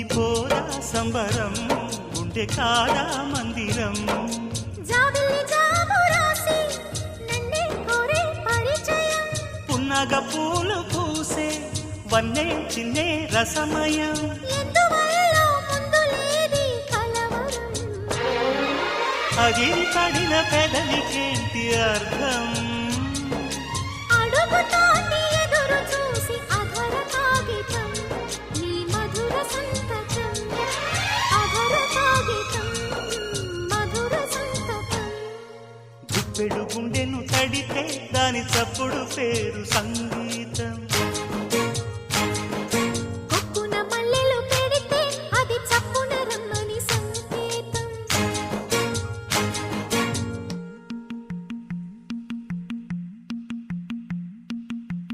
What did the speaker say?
పుట్టిపోరా సంబరం గుండె కాదా మందిరం పున్నగ పూలు పూసే వన్నే చిన్నే రసమయం అగిరి పడిన పెదవికేంటి అర్థం అడుగుతా